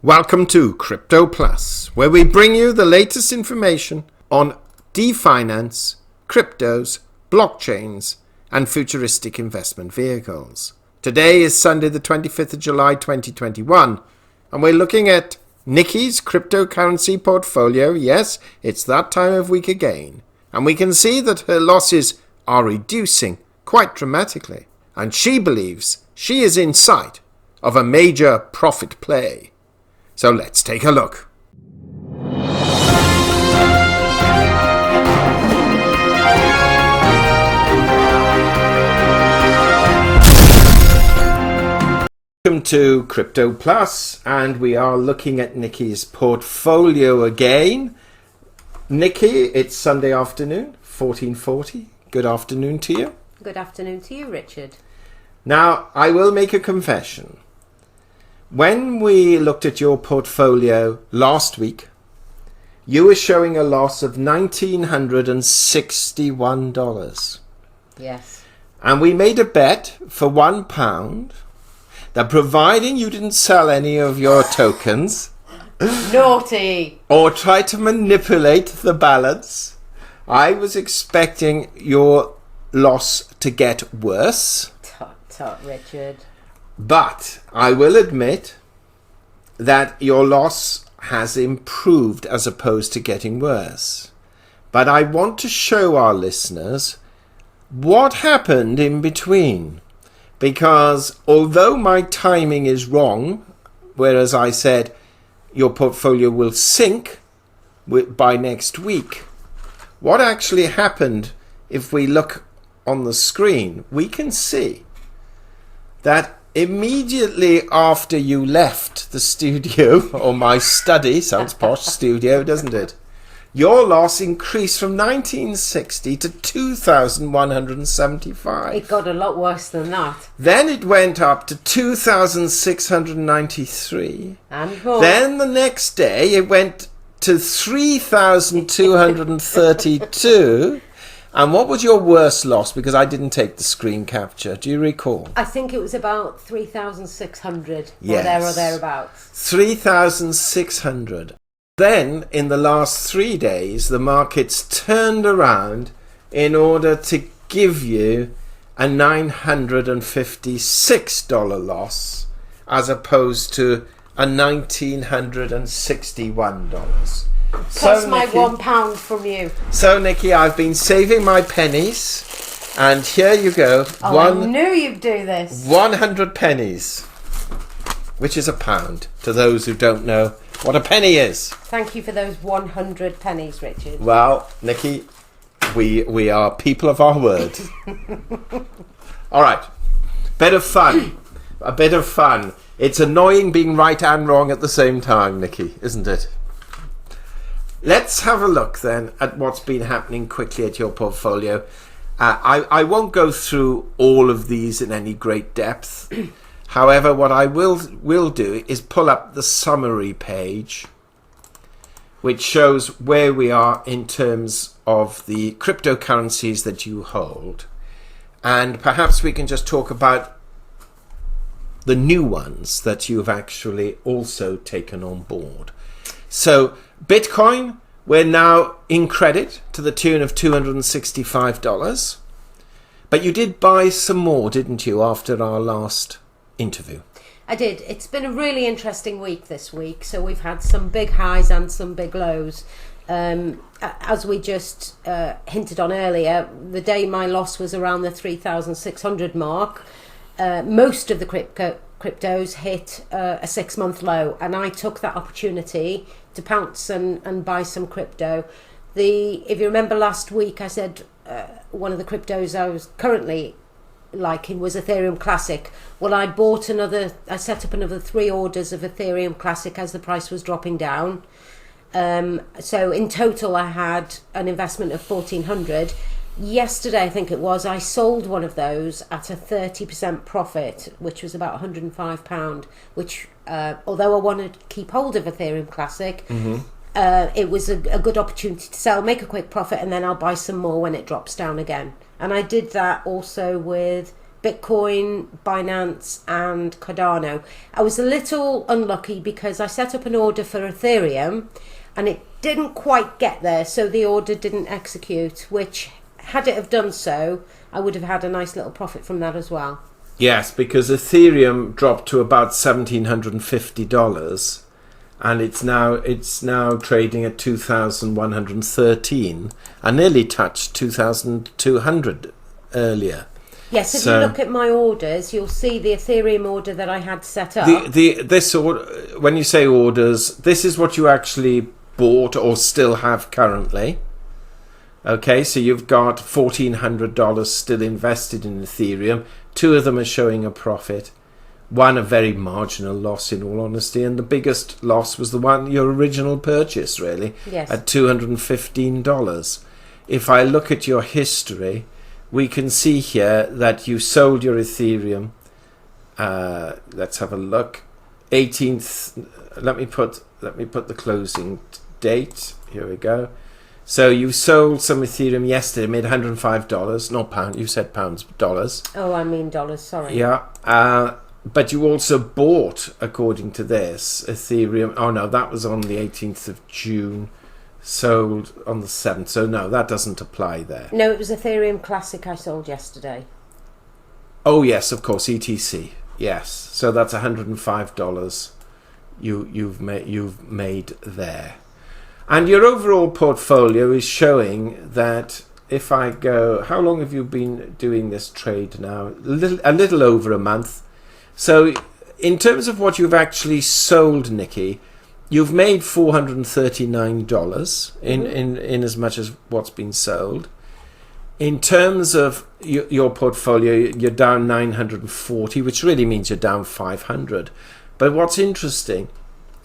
Welcome to Crypto Plus, where we bring you the latest information on definance, cryptos, blockchains, and futuristic investment vehicles. Today is Sunday the 25th of July 2021, and we're looking at Nicky's cryptocurrency portfolio. Yes, it's that time of week again. And we can see that her losses are reducing quite dramatically, and she believes she is in sight of a major profit play. So let's take a look. Welcome to Crypto Plus, and we are looking at Nicky's portfolio again. Nicky, it's Sunday afternoon, 14:40. Good afternoon to you. Good afternoon to you, Richard. Now, I will make a confession. When we looked at your portfolio last week, you were showing a loss of $1,961. Yes. And we made a bet for £1 that providing you didn't sell any of your tokens Naughty! or try to manipulate the balance, I was expecting your loss to get worse. Tut, Richard. But I will admit that your loss has improved as opposed to getting worse. But I want to show our listeners what happened in between. Because although my timing is wrong, whereas I said your portfolio will sink by next week, what actually happened, if we look on the screen, we can see that immediately after you left the studio, or my study, sounds posh, studio, doesn't it? Your loss increased from 1960 to 2,175. It got a lot worse than that. Then it went up to 2,693. And more. Then the next day it went to 3,232. And what was your worst loss? Because I didn't take the screen capture. Do you recall? I think it was about 3,600 Yes. or there or thereabouts. 3,600. Then, in the last 3 days, the markets turned around in order to give you a $956 loss as opposed to a $1,961. Plus my Nicky, £1 from you. So, Nicky, I've been saving my pennies, and here you go. Oh, I knew you'd do this. 100 pennies, which is £1. To those who don't know what a penny is. Thank you for those 100 pennies, Richard. Well, Nicky, we are people of our word. All right, bit of fun. A bit of fun. It's annoying being right and wrong at the same time, Nicky, isn't it? Let's have a look then at what's been happening quickly at your portfolio. I won't go through all of these in any great depth. However, what I will do is pull up the summary page, which shows where we are in terms of the cryptocurrencies that you hold. And perhaps we can just talk about the new ones that you've actually also taken on board. So Bitcoin, we're now in credit to the tune of $265. But you did buy some more, didn't you, after our last interview? I did. It's been a really interesting week this week. So we've had some big highs and some big lows. As we just hinted on earlier, the day my loss was around the 3,600 mark. Most of the cryptos hit a 6-month low, and I took that opportunity to pounce and buy some crypto. If you remember last week, I said one of the cryptos I was currently liking was Ethereum Classic. Well, I set up another 3 orders of Ethereum Classic as the price was dropping down. So in total, I had an investment of 1,400. Yesterday, I think it was, I sold one of those at a 30% profit, which was about £105, which, although I wanted to keep hold of Ethereum Classic, it was a good opportunity to sell, make a quick profit, and then I'll buy some more when it drops down again. And I did that also with Bitcoin, Binance and Cardano. I was a little unlucky because I set up an order for Ethereum and it didn't quite get there, so the order didn't execute, which, had it have done so, I would have had a nice little profit from that as well. Yes, because Ethereum dropped to about $1,750 and it's now trading at 2,113 and nearly touched 2,200 earlier. Yes, if you look at my orders, you'll see the Ethereum order that I had set up. This order, when you say orders, this is what you actually bought or still have currently. Okay, so you've got $1,400 still invested in Ethereum. 2 of them are showing a profit. 1 a very marginal loss, in all honesty, and the biggest loss was the one, your original purchase, really, yes, at $215. If I look at your history, we can see here that you sold your Ethereum. Let's have a look. 18th. Let me put the closing date. Here we go. So you sold some Ethereum yesterday, made $105, not pound. You said pounds, dollars. Oh, I mean dollars. Sorry. Yeah. But you also bought, according to this, Ethereum. Oh no, that was on the 18th of June. Sold on the 7th. So no, that doesn't apply there. No, it was Ethereum Classic I sold yesterday. Oh yes, of course, ETC. Yes. So that's $105 you've made there. And your overall portfolio is showing that, if I go, how long have you been doing this trade now? A little over a month. So in terms of what you've actually sold, Nicky, you've made $439 in as much as what's been sold. In terms of your portfolio, you're down 940, which really means you're down 500. But what's interesting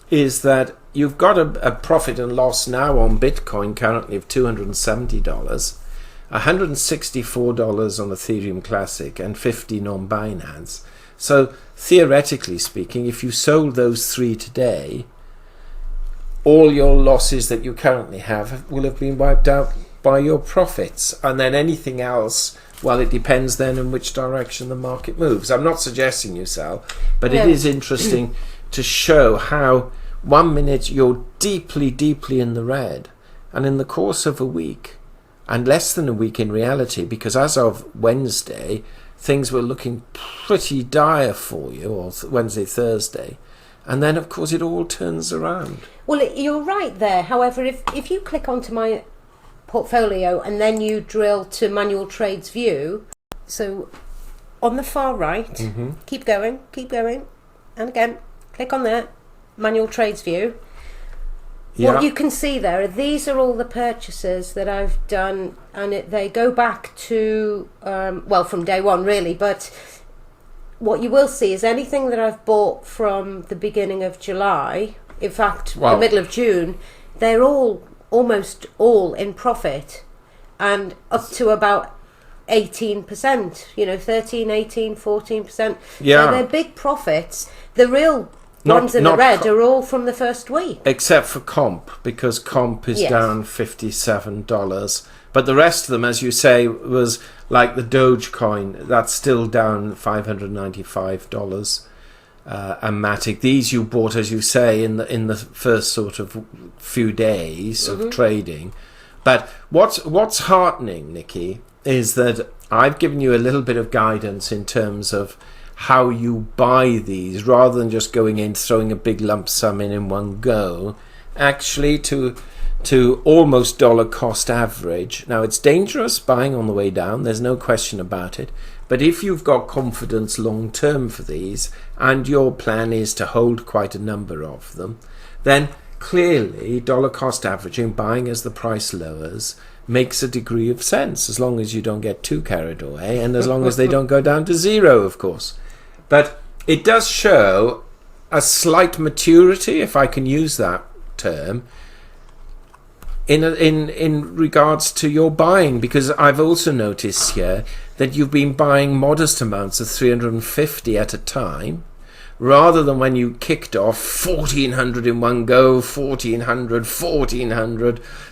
is that you've got a profit and loss now on Bitcoin currently of $270, $164 on Ethereum Classic, and $15 on Binance. So theoretically speaking, if you sold those 3 today, all your losses that you currently have will have been wiped out by your profits. And then anything else, well, it depends then in which direction the market moves. I'm not suggesting you sell, but it is interesting to show how 1 minute you're deeply, deeply in the red, and in the course of a week, and less than a week in reality, because as of Wednesday, things were looking pretty dire for you, or Wednesday, Thursday, and then of course it all turns around. Well, you're right there. However, if you click onto my portfolio and then you drill to manual trades view, so on the far right, keep going, and again, click on there, manual trades view. What you can see there, these are all the purchases that I've done, and they go back to, well, from day one really, but what you will see is anything that I've bought from the beginning of July, in fact, the middle of June, they're almost all in profit, and up to about 18%, 13, 18, 14%. Yeah. So they're big profits. The real ones in the red are all from the first week. Except for comp, because comp is down $57. But the rest of them, as you say, was like the Dogecoin, that's still down $595. And Matic, these you bought, as you say, in the first sort of few days of trading. But what's heartening, Nicky, is that I've given you a little bit of guidance in terms of how you buy these, rather than just going in, throwing a big lump sum in one go, actually to almost dollar cost average. Now, it's dangerous buying on the way down, there's no question about it, but if you've got confidence long term for these, and your plan is to hold quite a number of them, then clearly dollar cost averaging, buying as the price lowers, makes a degree of sense, as long as you don't get too carried away, and as long as they don't go down to zero, of course. But it does show a slight maturity, if I can use that term, in regards to your buying, because I've also noticed here that you've been buying modest amounts of 350 at a time, rather than when you kicked off 1,400 in one go, 1,400,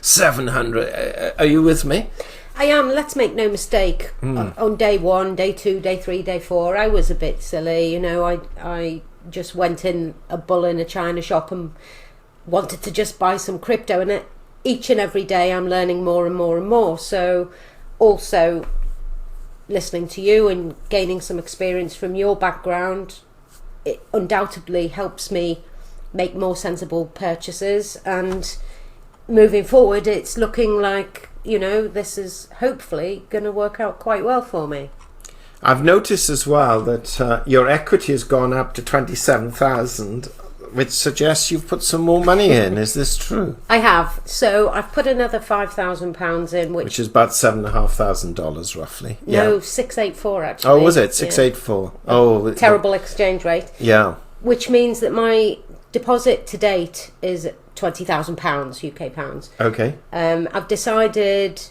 700. Are you with me? I am. Let's make no mistake. On day 1, day 2, day 3, day 4, I was a bit silly. You know, I just went in a bull in a china shop and wanted to just buy some crypto. And each and every day, I'm learning more and more and more. So, also listening to you and gaining some experience from your background, it undoubtedly helps me make more sensible purchases. And moving forward, it's looking like, you know, this is hopefully going to work out quite well for me. I've noticed as well that your equity has gone up to 27,000, which suggests you've put some more money in. Is this true? I have. So I've put another £5,000 in, which is about $7,500 roughly. No, 684 actually. Oh, was it 684? Yeah. Oh, terrible exchange rate. Yeah. Which means that my deposit to date is £20,000 UK pounds. Okay. I've decided,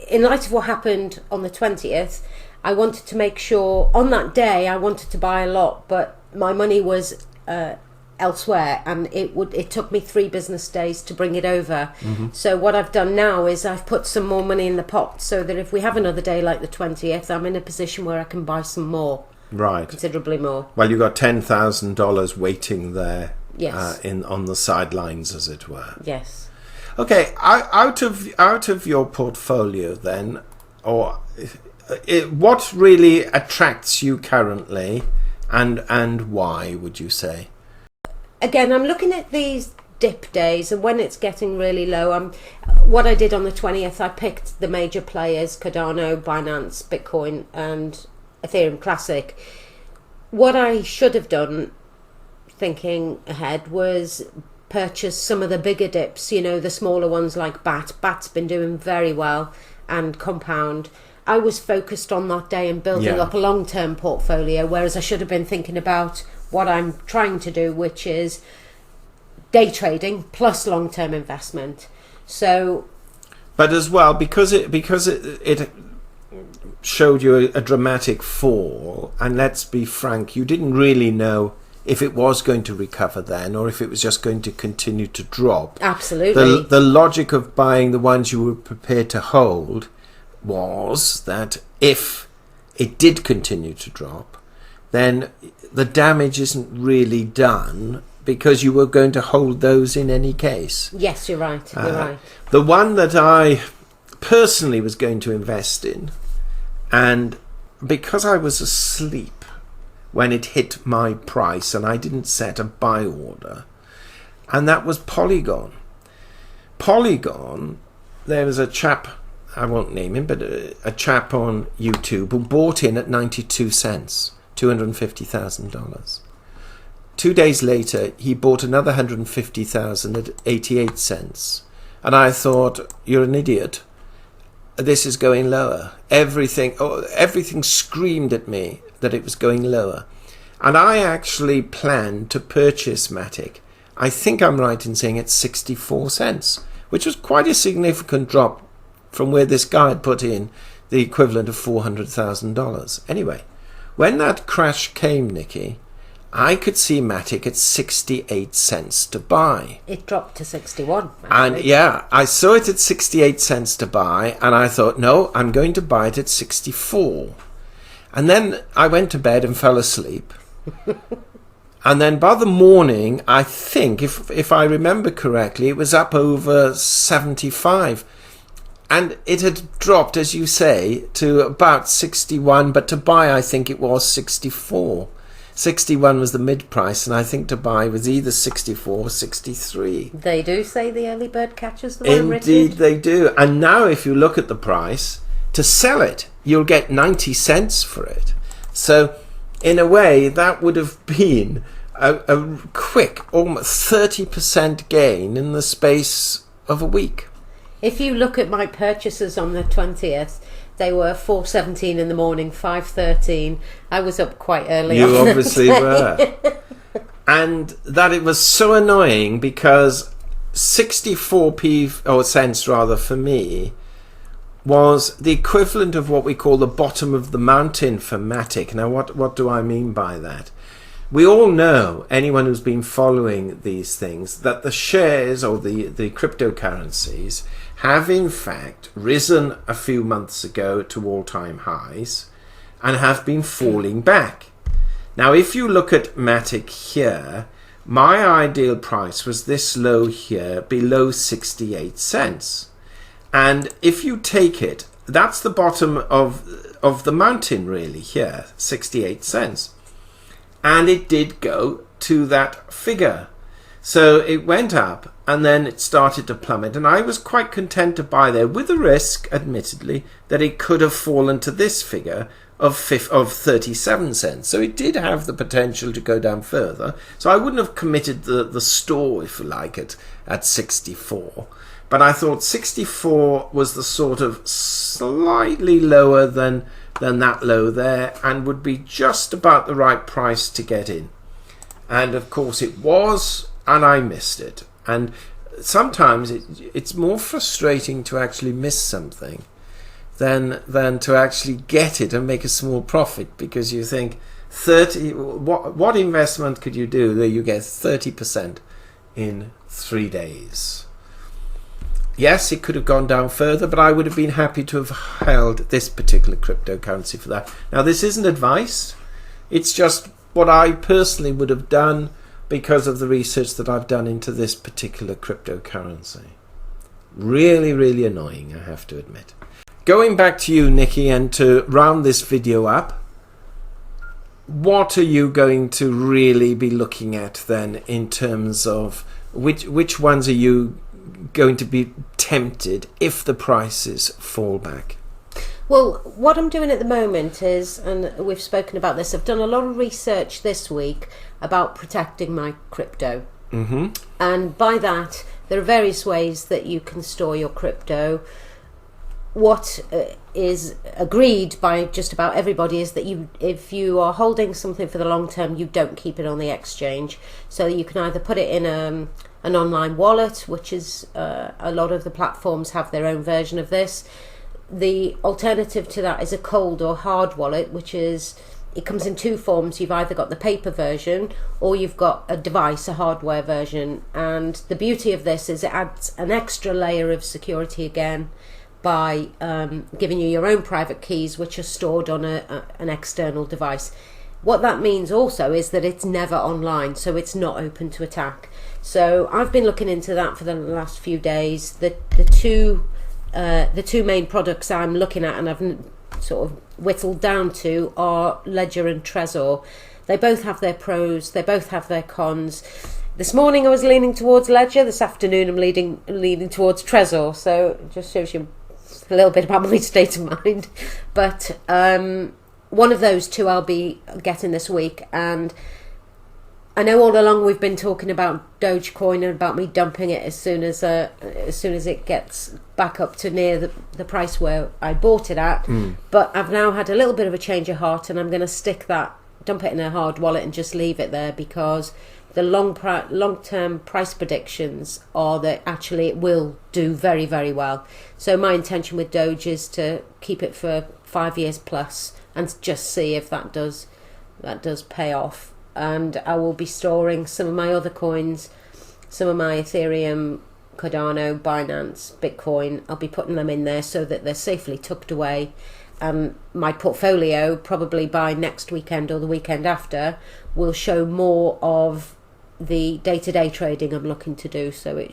in light of what happened on the 20th, I wanted to make sure on that day I wanted to buy a lot, but my money was elsewhere, and it took me 3 business days to bring it over. So what I've done now is I've put some more money in the pot, so that if we have another day like the 20th, I'm in a position where I can buy some more. Right. Considerably more. Well, you've got $10,000 waiting there. Yes. On the sidelines, as it were. Yes. Okay. Out of your portfolio, then, or what really attracts you currently, and why would you say? Again, I'm looking at these dip days, and when it's getting really low, what I did on the 20th, I picked the major players: Cardano, Binance, Bitcoin, and Ethereum Classic. What I should have done, thinking ahead, was purchase some of the bigger dips, you know, the smaller ones like BAT's been doing very well, and Compound. I was focused on that day and building up a long-term portfolio, whereas I should have been thinking about what I'm trying to do, which is day trading plus long-term investment. So, but as well, because it showed you a dramatic fall, and let's be frank, you didn't really know if it was going to recover then, or if it was just going to continue to drop. Absolutely. The logic of buying the ones you were prepared to hold was that if it did continue to drop, then the damage isn't really done, because you were going to hold those in any case. Yes, you're right. You're right. The one that I personally was going to invest in, and because I was asleep when it hit my price and I didn't set a buy order, and that was Polygon. Polygon, there was a chap, I won't name him, but a chap on YouTube who bought in at 92 cents, $250,000. 2 days later, he bought another 150,000 at 88 cents. And I thought, you're an idiot. This is going lower. Everything screamed at me that it was going lower. And I actually planned to purchase Matic. I think I'm right in saying it's 64 cents, which was quite a significant drop from where this guy had put in the equivalent of $400,000. Anyway, when that crash came, Nicky, I could see Matic at 68 cents to buy. It dropped to 61. And yeah, I saw it at 68 cents to buy, and I thought, no, I'm going to buy it at 64. And then I went to bed and fell asleep. And then by the morning, I think, if I remember correctly, it was up over 75. And it had dropped, as you say, to about 61, but to buy, I think it was 64. 61 was the mid price, and I think to buy was either 64 or 63. They do say the early bird catches the worm, Richard. Indeed they do. And now if you look at the price, to sell it, you'll get 90 cents for it. So in a way, that would have been a quick, almost 30% gain in the space of a week. If you look at my purchases on the 20th, they were 4:17 in the morning, 5:13. I was up quite early. You obviously were. And that it was so annoying, because 64p, or cents rather, for me, was the equivalent of what we call the bottom of the mountain for Matic. Now, what do I mean by that? we all know, anyone who's been following these things, that the shares or the cryptocurrencies have in fact risen a few months ago to all-time highs and have been falling back. Now, if you look at Matic here, my ideal price was this low here, below 68 cents. And if you take it, that's the bottom of the mountain really here, 68 cents. And it did go to that figure. So it went up and then it started to plummet. And I was quite content to buy there, with the risk, admittedly, that it could have fallen to this figure of 37 cents. So it did have the potential to go down further. So I wouldn't have committed the store, if you like, at 64. But I thought 64 was the sort of slightly lower than that low there, and would be just about the right price to get in. And of course it was, and I missed it. And sometimes it's more frustrating to actually miss something than to actually get it and make a small profit, because you think 30, what investment could you do that you get 30% in 3 days? Yes, it could have gone down further, but I would have been happy to have held this particular cryptocurrency for that. Now, this isn't advice. It's just what I personally would have done because of the research that I've done into this particular cryptocurrency. Really, really annoying, I have to admit. Going back to you, Nicky, and to round this video up, what are you going to really be looking at then in terms of which ones are you going to be tempted if the prices fall back? Well, what I'm doing at the moment is, and we've spoken about this, I've done a lot of research this week about protecting my crypto. Mm-hmm. And by that, there are various ways that you can store your crypto. What is agreed by just about everybody is that if you are holding something for the long term, you don't keep it on the exchange. So you can either put it in an online wallet, which is a lot of the platforms have their own version of this. The alternative to that is a cold or hard wallet, which is, it comes in two forms. You've either got the paper version or you've got a device, a hardware version. And the beauty of this is it adds an extra layer of security again by giving you your own private keys, which are stored on an external device. What that means also is that it's never online, so it's not open to attack. So I've been looking into that for the last few days. The two main products I'm looking at and I've sort of whittled down to are Ledger and Trezor. They both have their pros, they both have their cons. This morning I was leaning towards Ledger, this afternoon I'm leaning towards Trezor, so it just shows you a little bit about my state of mind. But one of those two I'll be getting this week, and I know all along we've been talking about Dogecoin and about me dumping it as soon as it gets back up to near the price where I bought it at. But I've now had a little bit of a change of heart, and I'm going to dump it in a hard wallet and just leave it there, because the long-term price predictions are that actually it will do very, very well. So my intention with Doge is to keep it for 5 years plus and just see if that does pay off. And I will be storing some of my other coins, some of my Ethereum, Cardano, Binance, Bitcoin. I'll be putting them in there so that they're safely tucked away. And my portfolio, probably by next weekend or the weekend after, will show more of the day-to-day trading I'm looking to do. So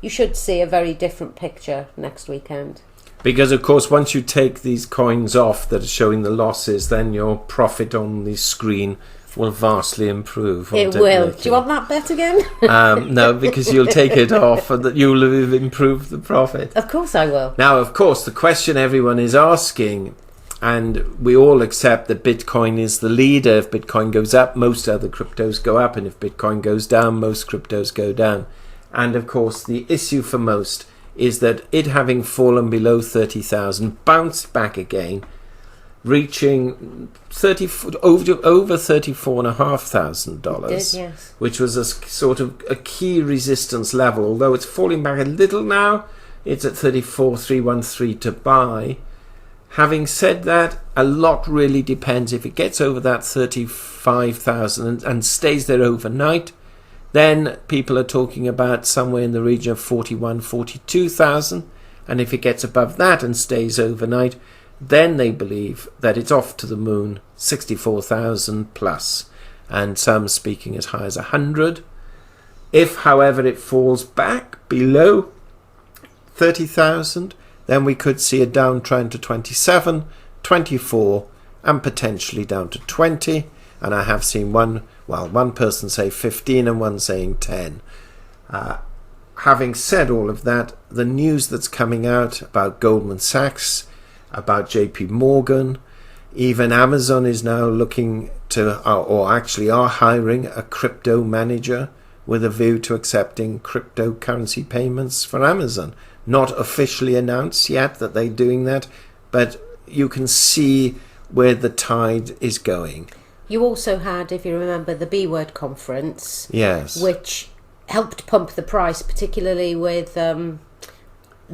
you should see a very different picture next weekend. Because of course, once you take these coins off that are showing the losses, then your profit on the screen will vastly improve. It will. Do you want that bet again? No, because you'll take it off and that you'll have improved the profit. Of course I will. Now, of course, the question everyone is asking, and we all accept that Bitcoin is the leader. If Bitcoin goes up, most other cryptos go up, and if Bitcoin goes down, most cryptos go down. And of course, the issue for most is that it, having fallen below 30,000, bounced back again, reaching over $34,500, yes, which was a sort of a key resistance level. Although it's falling back a little now, it's at 34,313 to buy. Having said that, a lot really depends. If it gets over that 35,000 and stays there overnight, then people are talking about somewhere in the region of 41, 42,000. And if it gets above that and stays overnight, then they believe that it's off to the moon, 64,000 plus, and some speaking as high as 100. If, however, it falls back below 30,000, then we could see a downtrend to 27, 24, and potentially down to 20. And I have seen one person say 15 and one saying 10. Having said all of that, the news that's coming out about Goldman Sachs, about JP Morgan, even Amazon is now looking to, or actually are hiring a crypto manager with a view to accepting cryptocurrency payments for Amazon. Not officially announced yet that they're doing that, but you can see where the tide is going. You also had, if you remember, the B Word conference. Yes. Which helped pump the price, particularly with the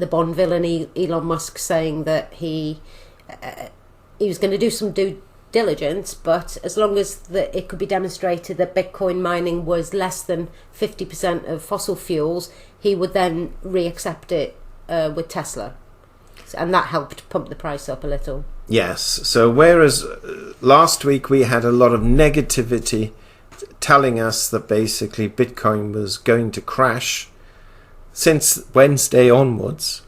Bond villain Elon Musk saying that he was going to do some due diligence, but as long as it could be demonstrated that Bitcoin mining was less than 50% of fossil fuels, he would then reaccept it with Tesla. And that helped pump the price up a little. Yes, so whereas last week we had a lot of negativity telling us that basically Bitcoin was going to crash, since Wednesday onwards,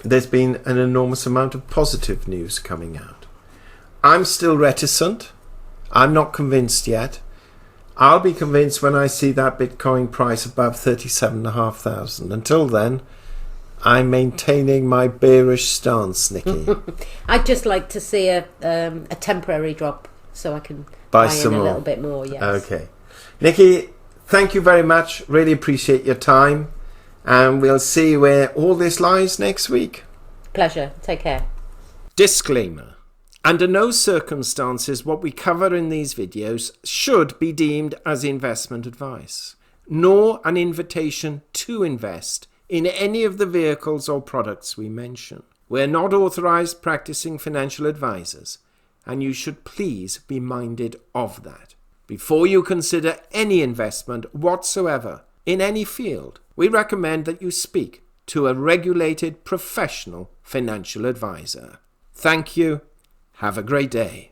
there's been an enormous amount of positive news coming out. I'm still reticent. I'm not convinced yet. I'll be convinced when I see that Bitcoin price above 37,500. Until then, I'm maintaining my bearish stance, Nicky. I'd just like to see a temporary drop so I can buy in a little bit more. Yes. Okay. Nicky, thank you very much. Really appreciate your time. And we'll see where all this lies next week. Pleasure. Take care. Disclaimer. Under no circumstances what we cover in these videos should be deemed as investment advice, nor an invitation to invest in any of the vehicles or products we mention. We're not authorized practicing financial advisors, and you should please be minded of that. Before you consider any investment whatsoever in any field, we recommend that you speak to a regulated professional financial advisor. Thank you. Have a great day.